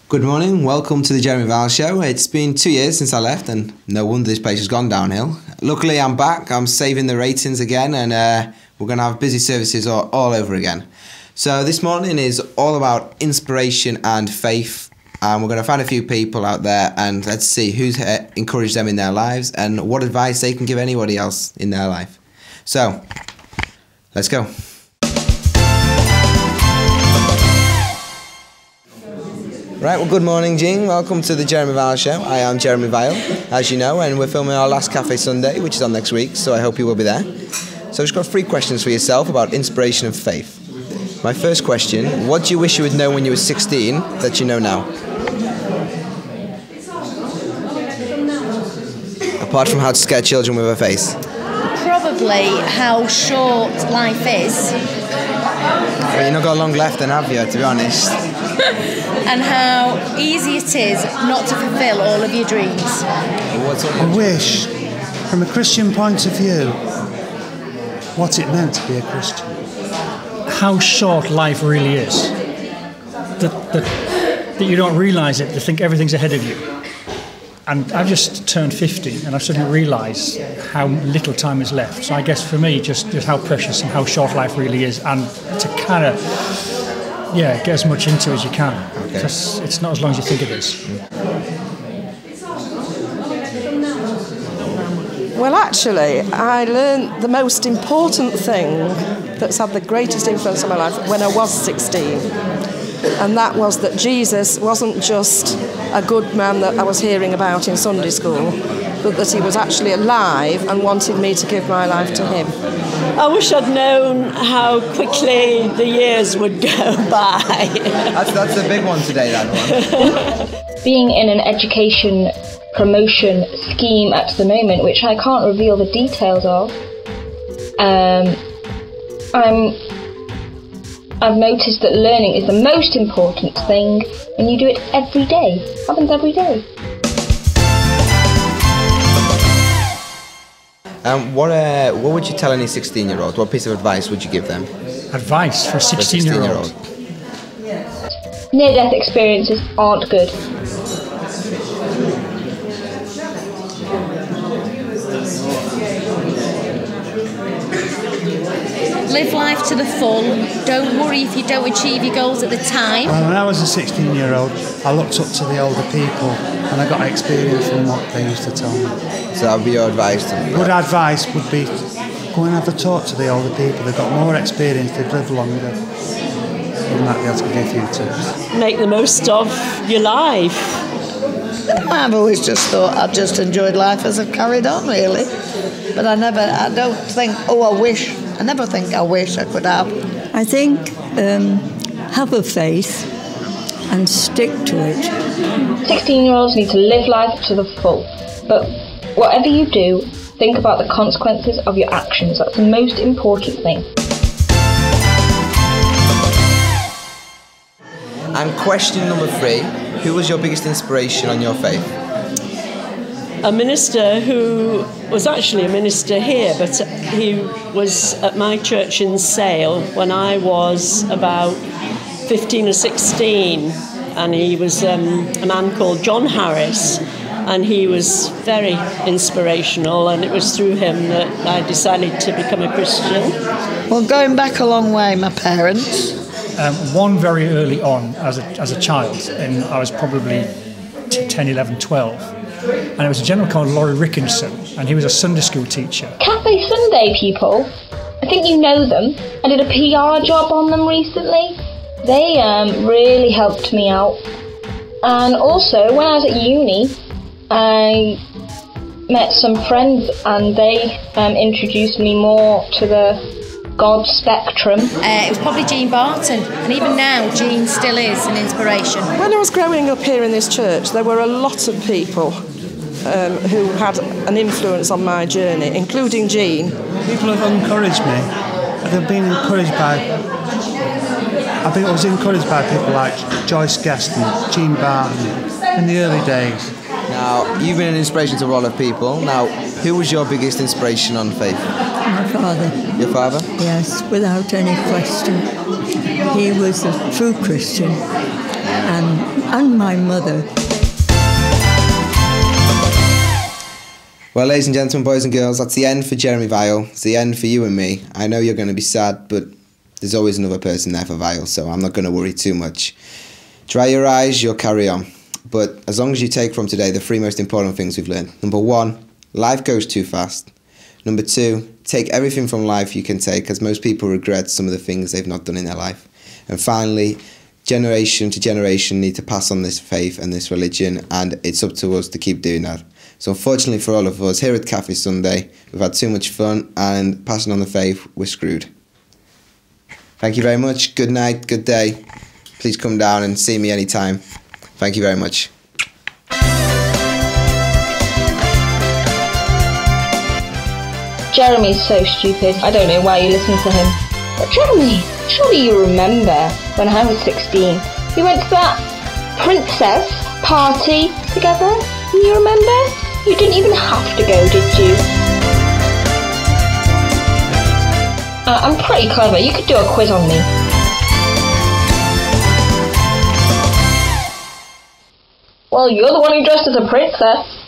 Good morning, welcome to the Jeremy Vile Show. It's been 2 years since I left and no wonder this place has gone downhill. Luckily I'm back, I'm saving the ratings again and we're going to have busy services all over again. So this morning is all about inspiration and faith, and we're going to find a few people out there and let's see who's encouraged them in their lives and what advice they can give anybody else in their life. So, let's go. Right, well, good morning, Jean. Welcome to the Jeremy Vile Show. I am Jeremy Vile, as you know, and we're filming our last Café Sunday, which is on next week, so I hope you will be there. So I've just got 3 questions for yourself about inspiration and faith. My first question, what do you wish you would know when you were 16 that you know now? Apart from how to scare children with a face. Probably how short life is. Well, you've not got long left then, have you, to be honest? And how easy it is not to fulfil all of your dreams. I wish, from a Christian point of view, what it meant to be a Christian. How short life really is. That you don't realise it, you think everything's ahead of you. And I've just turned 50 and I've suddenly realised how little time is left. So I guess for me, just how precious and how short life really is, and to kind of, get as much into as you can. Okay. Because it's not as long as you think it is. Well, actually, I learned the most important thing that's had the greatest influence on my life when I was 16. And that was that Jesus wasn't just a good man that I was hearing about in Sunday school, but that he was actually alive and wanted me to give my life to him. I wish I'd known how quickly the years would go by. That's a big one today, that one. Being in an education promotion scheme at the moment, which I can't reveal the details of, I've noticed that learning is the most important thing, and you do it every day. It happens every day. What would you tell any 16-year-old? What piece of advice would you give them? Advice for a 16-year-old? Near-death experiences aren't good. Live life to the full. Don't worry if you don't achieve your goals at the time. Well, when I was a 16-year-old, I looked up to the older people and I got experience from what they used to tell me. So that would be your advice to them? Good advice would be go and have a talk to the older people. They've got more experience, they've lived longer. You might be able to give you a few tips. Make the most of your life. I've always just thought I've just enjoyed life as I've carried on, really. But I don't think, I never think I wish I could have. I think have a faith and stick to it. 16-year-olds need to live life to the full. But whatever you do, think about the consequences of your actions. That's the most important thing. And question number 3, who was your biggest inspiration on your faith? A minister who was actually a minister here, but he was at my church in Sale when I was about 15 or 16, and he was a man called John Harris, and he was very inspirational, and it was through him that I decided to become a Christian. Well, going back a long way, my parents. One very early on as a child, and I was probably 10, 11, 12. And it was a gentleman called Laurie Rickinson, and he was a Sunday school teacher. Café Sundae people, I think you know them. I did a PR job on them recently. They really helped me out. And also, when I was at uni, I met some friends and they introduced me more to the God spectrum. It was probably Jean Barton, and even now Jean still is an inspiration. When I was growing up here in this church, there were a lot of people who had an influence on my journey, including Jean. People have encouraged me. I've been encouraged by... I was encouraged by people like Joyce Gaston, Jean Barton, in the early days. Now, you've been an inspiration to a lot of people. Now, who was your biggest inspiration on faith? My father. Your father? Yes, without any question. He was a true Christian. and my mother. Well, ladies and gentlemen, boys and girls, that's the end for Jeremy Vile. It's the end for you and me. I know you're going to be sad, but there's always another person there for Vile, so I'm not going to worry too much. Dry your eyes, you'll carry on. But as long as you take from today the 3 most important things we've learned. Number 1, life goes too fast. Number 2, take everything from life you can take, as most people regret some of the things they've not done in their life. And finally, generation to generation need to pass on this faith and this religion, and it's up to us to keep doing that. So unfortunately for all of us here at Café Sundae, we've had too much fun, and passing on the faith, we're screwed. Thank you very much. Good night, good day. Please come down and see me anytime. Thank you very much. Jeremy's so stupid. I don't know why you listen to him. But Jeremy, surely you remember when I was 16, we went to that princess party together? You remember? You didn't even have to go, did you? I'm pretty clever. You could do a quiz on me. Well, you're the one who dressed as a princess.